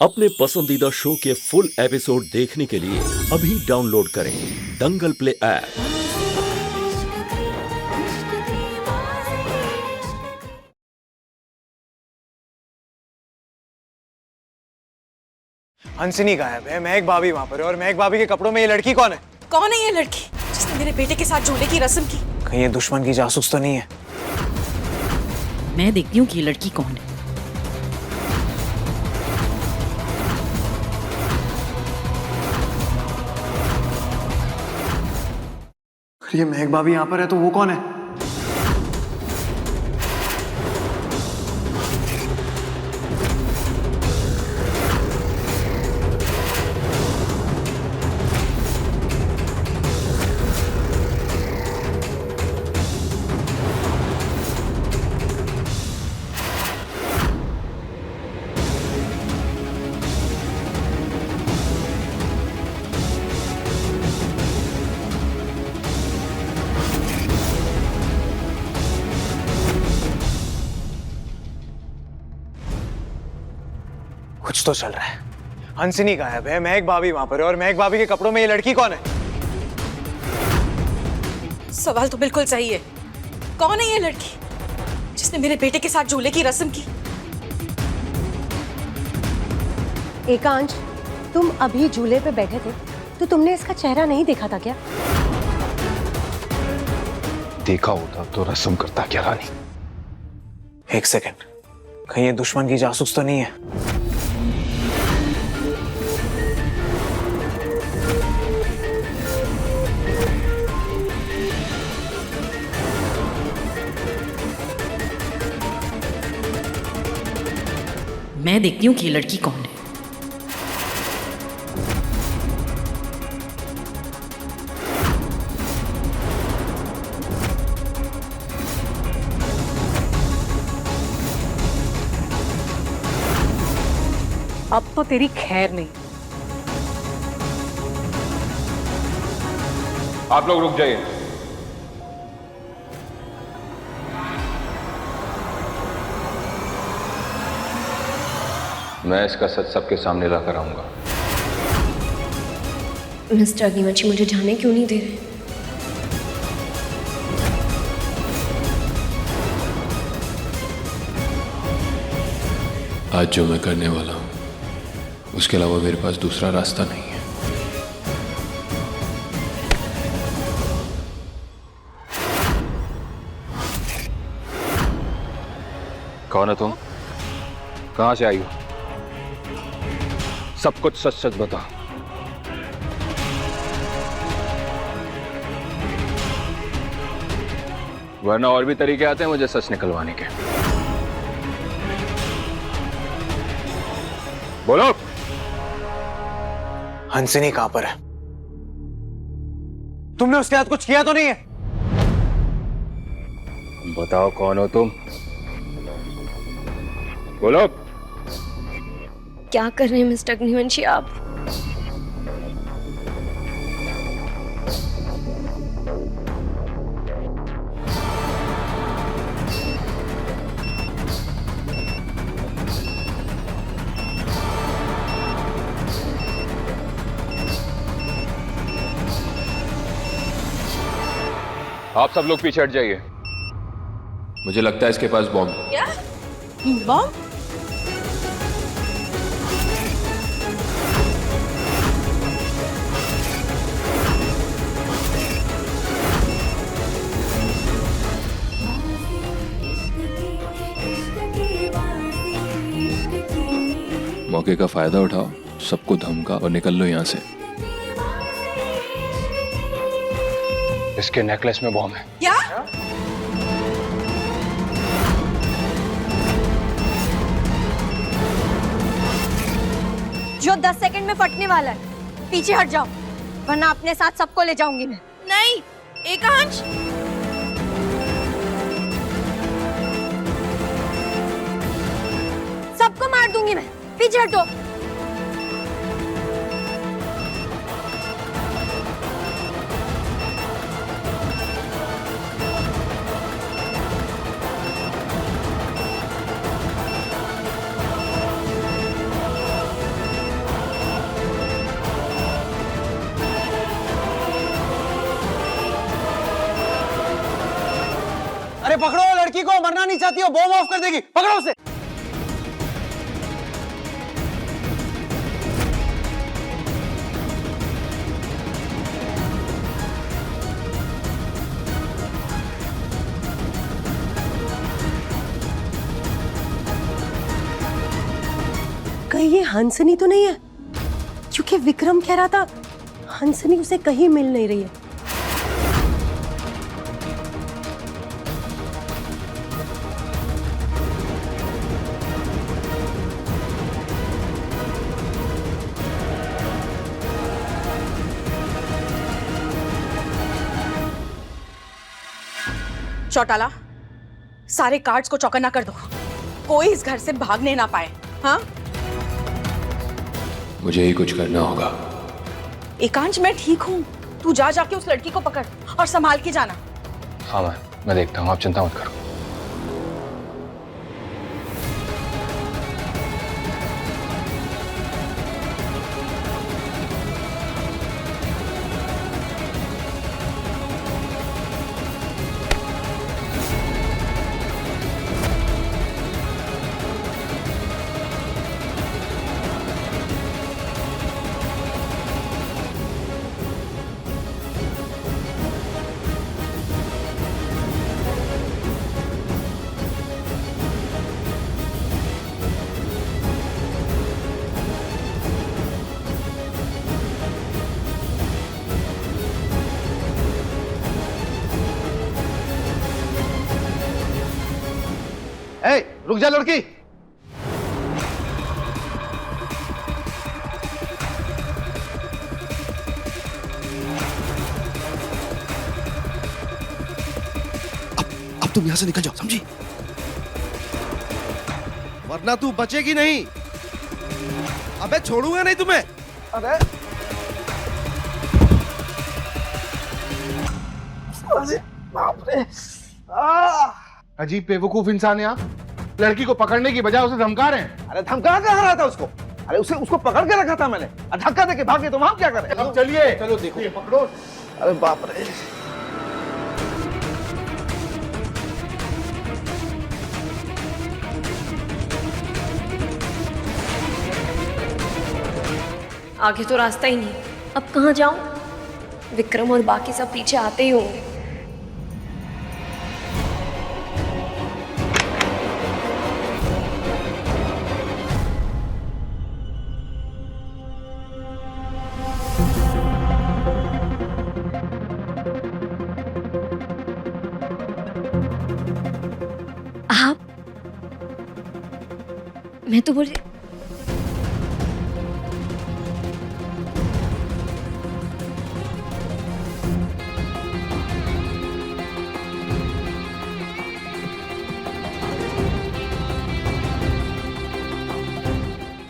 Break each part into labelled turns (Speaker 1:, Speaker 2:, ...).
Speaker 1: अपने पसंदीदा शो के फुल एपिसोड देखने के लिए अभी डाउनलोड करें दंगल प्ले ऐप।
Speaker 2: हंसिनी गायब है, महक भाभी वहां पर है, और महक भाभी के कपड़ों में ये लड़की कौन है?
Speaker 3: कौन है ये लड़की जिसने मेरे बेटे के साथ झूले की रस्म की?
Speaker 2: कहीं ये दुश्मन की जासूस तो नहीं है?
Speaker 3: मैं देखती हूँ कि ये लड़की कौन है।
Speaker 2: ये महक भाभी यहाँ पर है तो वो कौन है? कुछ तो चल रहा है। हंसिनी गायब है, महक भाभी वहां पर है, और महक भाभी के कपड़ों में ये लड़की कौन है?
Speaker 3: सवाल तो बिल्कुल सही है। कौन है ये लड़की जिसने मेरे बेटे के साथ झूले की रस्म की?
Speaker 4: एकांश, तुम अभी झूले पे बैठे थे तो तुमने इसका चेहरा नहीं देखा था क्या?
Speaker 5: देखा होता तो रस्म करता क्या रानी?
Speaker 2: एक सेकंड, कहीं ये दुश्मन की जासूस तो नहीं है?
Speaker 3: मैं देखती हूँ कि ये लड़की कौन है। अब तो तेरी खैर नहीं।
Speaker 5: आप लोग रुक जाइए। मैं इसका सच सबके सामने लाकर आऊंगा।
Speaker 6: मिस्टर अग्निवंशी मुझे जाने क्यों नहीं दे रहे?
Speaker 7: आज जो मैं करने वाला हूं उसके अलावा मेरे पास दूसरा रास्ता नहीं है।
Speaker 5: कौन है तुम? कहां से आई हो? सब कुछ सच सच बता। वरना और भी तरीके आते हैं मुझे सच निकलवाने के। बोलो।
Speaker 2: हंसिनी कहां पर है? तुमने उसके साथ कुछ किया तो नहीं है?
Speaker 5: बताओ कौन हो तुम? बोलो।
Speaker 6: क्या कर रहे हैं मिस्टर अग्निवंशी आप?
Speaker 5: आप सब लोग पीछे हट जाइए।
Speaker 7: मुझे लगता है इसके पास बॉम्ब।
Speaker 3: क्या बॉम्ब?
Speaker 7: मौके का फायदा उठाओ, सबको धमका और निकल लो यहां से।
Speaker 5: इसके नेकलेस में बॉम्ब है।
Speaker 3: क्या?
Speaker 4: जो 10 सेकंड में फटने वाला है। पीछे हट जाओ वरना अपने साथ सबको ले जाऊंगी मैं।
Speaker 3: नहीं एकांश,
Speaker 4: सबको मार दूंगी मैं। पीछे हटो।
Speaker 2: पकड़ो लड़की को, मरना नहीं चाहती हो, बॉम्ब ऑफ कर देगी, पकड़ो उसे।
Speaker 4: कहीं ये हंसनी तो नहीं है? क्योंकि विक्रम कह रहा था हंसनी उसे कहीं मिल नहीं रही है।
Speaker 3: चौटाला, सारे कार्ड्स को चौकन्ना कर दो, कोई इस घर से भागने ना पाए। हाँ,
Speaker 7: मुझे ही कुछ करना होगा।
Speaker 3: एकांश मैं ठीक हूँ, तू जा जाके उस लड़की को पकड़ और संभाल के जाना।
Speaker 5: हाँ मैं देखता हूँ, आप चिंता मत करो।
Speaker 8: ए, रुक जा लड़की।
Speaker 9: अब तुम यहां से निकल जाओ, समझी? वरना तू बचेगी नहीं। अबे छोड़ूंगा नहीं तुम्हें।
Speaker 8: अरे बाप रे।
Speaker 10: अजीब बेवकूफ इंसान है आप। लड़की को पकड़ने की बजाय उसे धमका रहे हैं।
Speaker 8: अरे धमका कहाँ रहा था उसको? अरे उसको पकड़ के रखा था मैंने। धक्का देके भागे तो हम क्या करें?
Speaker 10: अब चलिए, चलो देखो, पकड़ो।
Speaker 8: अरे बाप रे।
Speaker 6: आगे तो रास्ता ही नहीं, अब कहाँ जाऊं? विक्रम और बाकी सब पीछे आते ही होंगे। आप, मैं तो बोल रही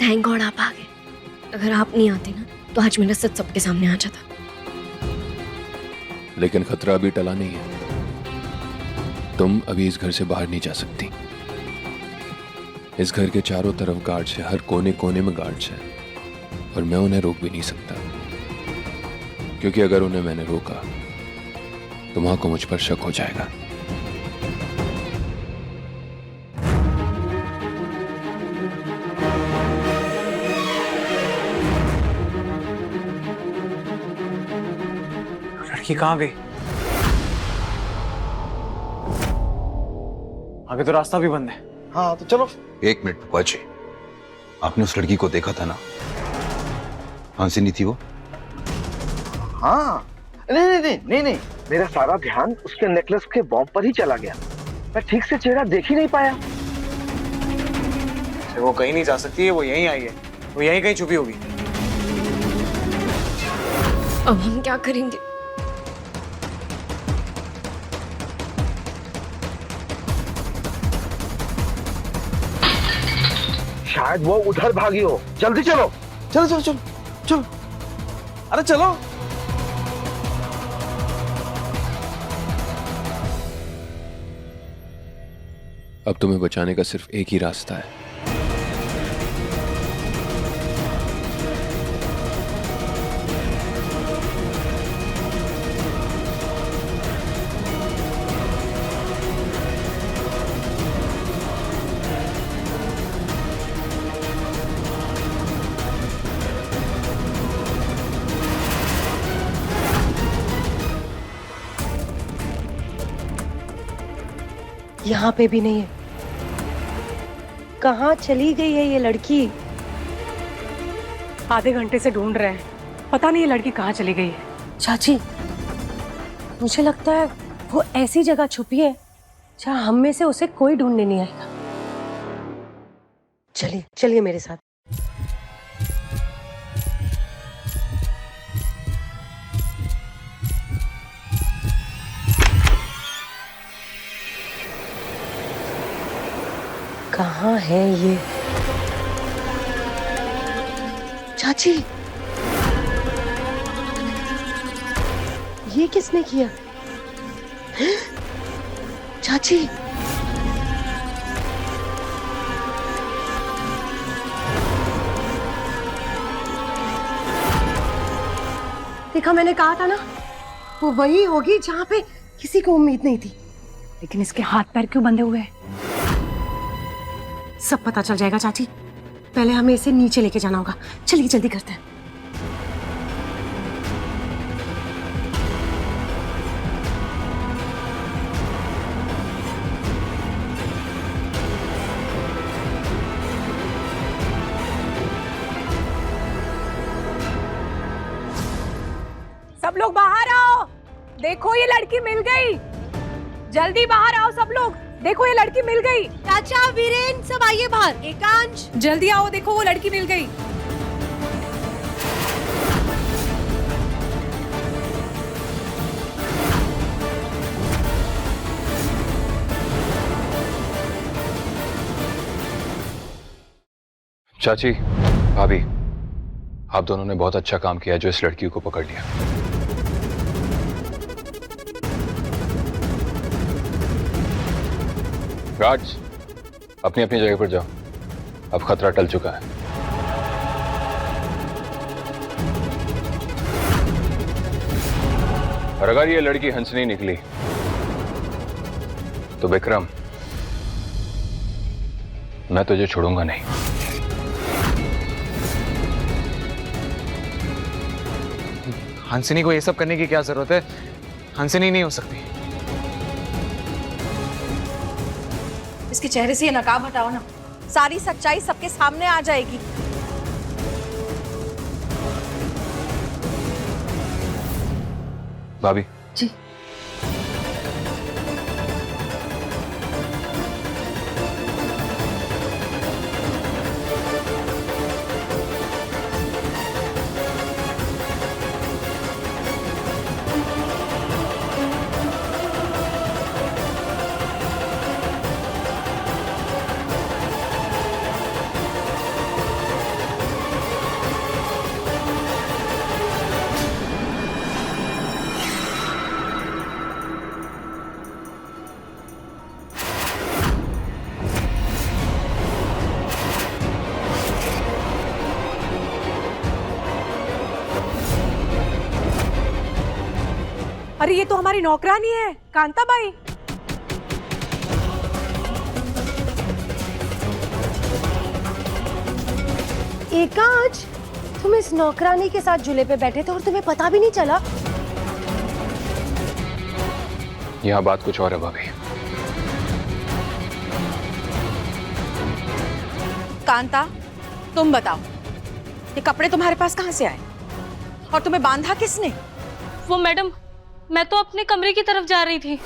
Speaker 6: थैंक गॉड आप आ गए। अगर आप नहीं आते ना तो आज मेरा सच सबके सामने आ जाता।
Speaker 7: लेकिन खतरा अभी टला नहीं है। तुम अभी इस घर से बाहर नहीं जा सकती। इस घर के चारों तरफ गार्ड्स है, हर कोने कोने में गार्ड्स है, और मैं उन्हें रोक भी नहीं सकता, क्योंकि अगर उन्हें मैंने रोका तो मां को मुझ पर शक हो जाएगा।
Speaker 2: लड़की कहाँ गई? आगे तो रास्ता भी बंद है।
Speaker 8: हाँ तो चलो।
Speaker 11: एक मिनट बुआ जी, आपने उस लड़की को देखा था ना? हंसिनी थी वो?
Speaker 8: हाँ नहीं, मेरा सारा ध्यान उसके नेकलेस के बॉम्ब पर ही चला गया। मैं ठीक से चेहरा देख ही नहीं पाया।
Speaker 2: वो कहीं नहीं जा सकती है, वो यहीं आई है, वो यहीं कहीं छुपी होगी।
Speaker 6: अब हम क्या करेंगे?
Speaker 8: शायद वो उधर भागी हो। जल्दी चलो। चलो। अरे चलो।
Speaker 7: अब तुम्हें बचाने का सिर्फ एक ही रास्ता है।
Speaker 4: यहाँ पे भी नहीं है। कहाँ चली गई है ये लड़की?
Speaker 3: आधे घंटे से ढूंढ रहे हैं, पता नहीं ये लड़की कहाँ चली गई है।
Speaker 4: चाची, मुझे लगता है वो ऐसी जगह छुपी है जहाँ हम में से उसे कोई ढूंढने नहीं आएगा। चलिए चलिए मेरे साथ। कहाँ है ये? चाची, ये किसने किया? चाची, देखा, मैंने कहा था ना, वो वही होगी जहां पे किसी को उम्मीद नहीं थी।
Speaker 3: लेकिन इसके हाथ पैर क्यों बंधे हुए हैं?
Speaker 4: सब पता चल जाएगा चाची। पहले हमें इसे नीचे लेके जाना होगा। चलिए जल्दी करते हैं।
Speaker 3: सब लोग बाहर आओ, देखो ये लड़की मिल गई। जल्दी बाहर आओ सब लोग, देखो ये लड़की मिल गई।
Speaker 4: चाचा, वीरेन, सब आइए बाहर। एकांश,
Speaker 3: जल्दी आओ, देखो वो लड़की मिल गई।
Speaker 5: चाची, भाभी, आप दोनों ने बहुत अच्छा काम किया जो इस लड़की को पकड़ लिया। गार्ड्स, अपनी अपनी जगह पर जाओ, अब खतरा टल चुका है। और अगर ये लड़की हंसनी निकली तो विक्रम, मैं तुझे छोड़ूंगा नहीं।
Speaker 2: हंसिनी को ये सब करने की क्या जरूरत है? हंसिनी नहीं हो सकती।
Speaker 3: इसके चेहरे से ये नकाब हटाओ ना, सारी सच्चाई सबके सामने आ जाएगी।
Speaker 5: भाभी
Speaker 4: जी,
Speaker 3: अरे ये तो हमारी नौकरानी है, कांता बाई।
Speaker 4: एकांश, तुम इस नौकरानी के साथ झूले पे बैठे थे और तुम्हें पता भी नहीं चला?
Speaker 5: यहां बात कुछ और है भाभी।
Speaker 3: कांता, तुम बताओ, ये कपड़े तुम्हारे पास कहां से आए और तुम्हें बांधा किसने?
Speaker 6: वो मैडम, मैं तो अपने कमरे की तरफ जा रही थी।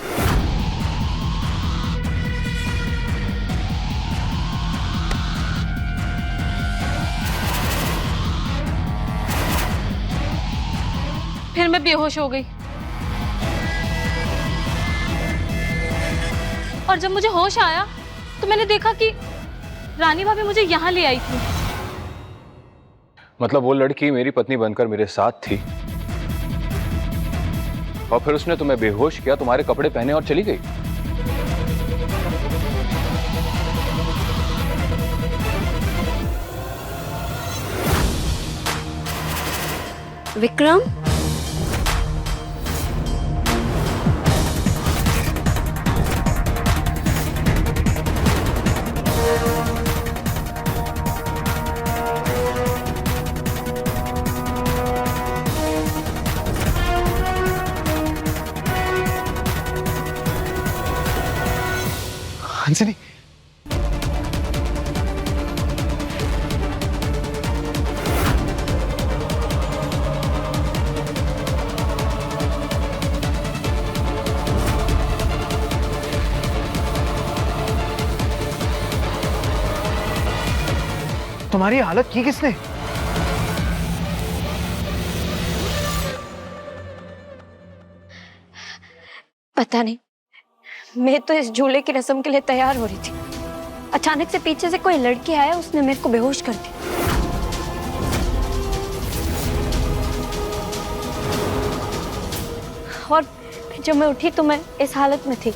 Speaker 6: फिर मैं बेहोश हो गई और जब मुझे होश आया तो मैंने देखा कि रानी भाभी मुझे यहाँ ले आई थी।
Speaker 5: मतलब वो लड़की मेरी पत्नी बनकर मेरे साथ थी और फिर उसने तुम्हें बेहोश किया, तुम्हारे कपड़े पहने और चली गई।
Speaker 6: विक्रम,
Speaker 2: तुम्हारी हालत की किसने?
Speaker 6: पता नहीं, मैं तो इस झूले की रस्म के लिए तैयार हो रही थी। अचानक से पीछे से कोई लड़की आया, उसने मेरे को बेहोश कर दिया। और फिर जब मैं उठी तो मैं इस हालत में थी।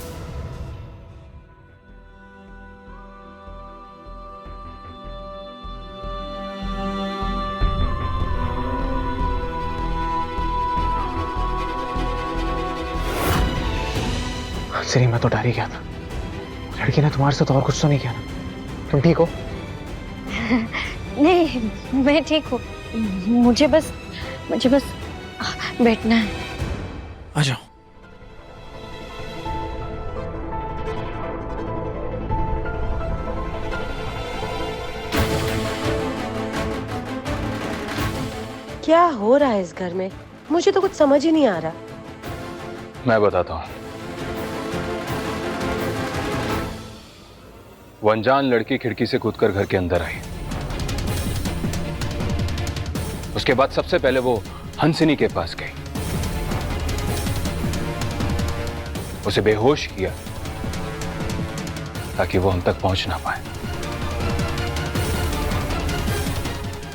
Speaker 2: हंसनी, मैं तो डर ही गया था। लड़की ने तुम्हारे साथ और कुछ तो नहीं किया ना? तुम ठीक हो?
Speaker 6: नहीं, मैं ठीक हूँ। मुझे बस बैठना है।
Speaker 2: आ जाओ।
Speaker 4: क्या हो रहा है इस घर में? मुझे तो कुछ समझ ही नहीं आ रहा।
Speaker 5: मैं बताता हूँ। वो अनजान लड़की खिड़की से कूदकर घर के अंदर आई। उसके बाद सबसे पहले वो हंसनी के पास गई, उसे बेहोश किया ताकि वो हम तक पहुंच ना पाए।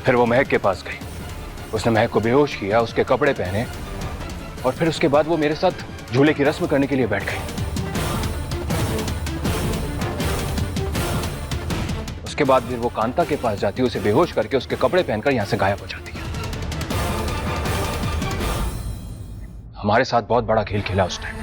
Speaker 5: फिर वो महक के पास गई, उसने महक को बेहोश किया, उसके कपड़े पहने, और फिर उसके बाद वो मेरे साथ झूले की रस्म करने के लिए बैठ गई। उसके बाद फिर वो कांता के पास जाती, उसे बेहोश करके उसके कपड़े पहनकर यहां से गायब हो जाती है। हमारे साथ बहुत बड़ा खेल खेला उसने।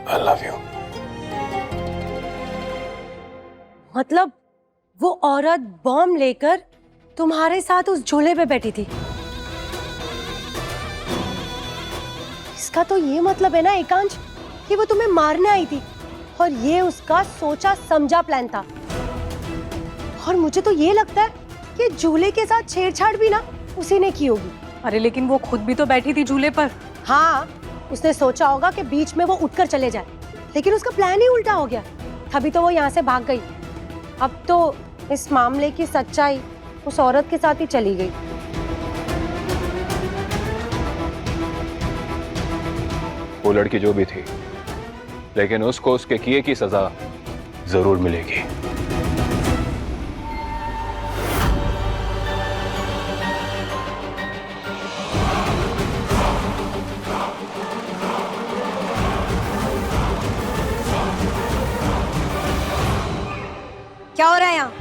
Speaker 5: I love you.
Speaker 4: मतलब वो औरत बॉम्ब लेकर तुम्हारे साथ उस झूले पे बैठी थी? इसका तो ये मतलब है ना एकांश कि वो तुम्हें मारने आई थी और ये उसका सोचा समझा प्लान था। और मुझे तो ये लगता है कि झूले के साथ छेड़छाड़ भी ना उसी ने की होगी।
Speaker 3: अरे लेकिन वो खुद भी तो बैठी थी झूले पर।
Speaker 4: हाँ, उसने सोचा होगा कि बीच में वो उठकर चले जाए, लेकिन उसका प्लान ही उल्टा हो गया। तभी तो वो यहाँ से भाग गई। अब तो इस मामले की सच्चाई उस औरत के साथ ही चली गई।
Speaker 5: वो लड़की जो भी थी, लेकिन उसको उसके किए की सजा जरूर मिलेगी।
Speaker 4: क्या हो रहा है यहाँ?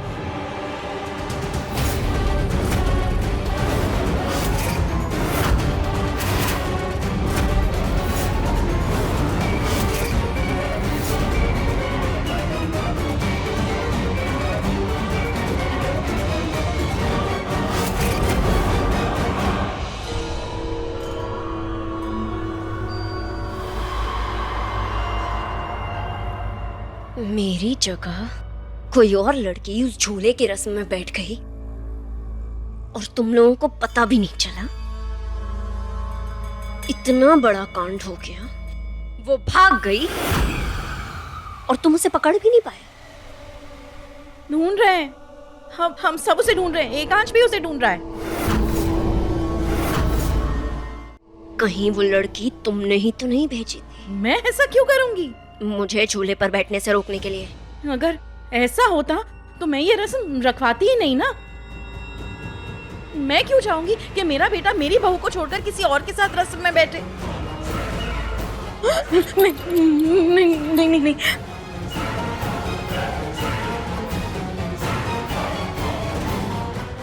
Speaker 6: मेरी जगह कोई और लड़की उस झूले की रस्म में बैठ गई और तुम लोगों को पता भी नहीं चला। इतना बड़ा कांड हो गया, वो भाग गई और तुम उसे पकड़ भी नहीं पाए।
Speaker 3: ढूंढ रहे हैं हम सब उसे ढूंढ रहे हैं। एकांश भी उसे ढूंढ रहा है।
Speaker 6: कहीं वो लड़की तुमने ही तो नहीं भेजी थी?
Speaker 3: मैं ऐसा क्यों करूंगी?
Speaker 6: मुझे झूले पर बैठने से रोकने के लिए।
Speaker 3: अगर ऐसा होता तो मैं ये रस्म रखवाती ही नहीं ना। मैं क्यों चाहूंगी कि मेरा बेटा मेरी बहू को छोड़कर किसी और के साथ रस्म में बैठे? नहीं नहीं नहीं नहीं, नहीं।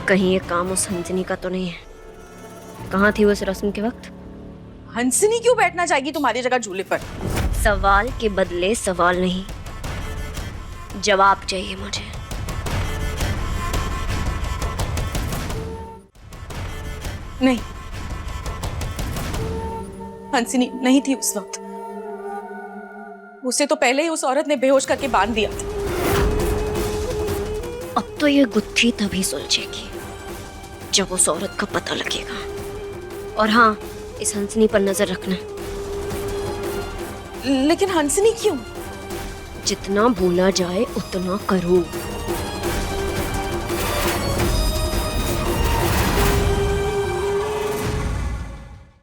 Speaker 6: कहीं ये काम उस हंसनी का तो नहीं है? कहाँ थी वो उस रस्म के वक्त?
Speaker 3: हंसनी क्यों बैठना चाहेगी तुम्हारी जगह झूले पर?
Speaker 6: सवाल के बदले सवाल नहीं, जवाब चाहिए मुझे।
Speaker 3: नहीं, हंसनी नहीं थी उस वक्त। उसे तो पहले ही उस औरत ने बेहोश करके बांध दिया था।
Speaker 6: अब तो ये गुत्थी तभी सुलझेगी जब उस औरत का पता लगेगा। और हाँ, इस हंसनी पर नजर रखना।
Speaker 3: लेकिन हंसनी क्यों?
Speaker 6: जितना भूला जाए उतना करो।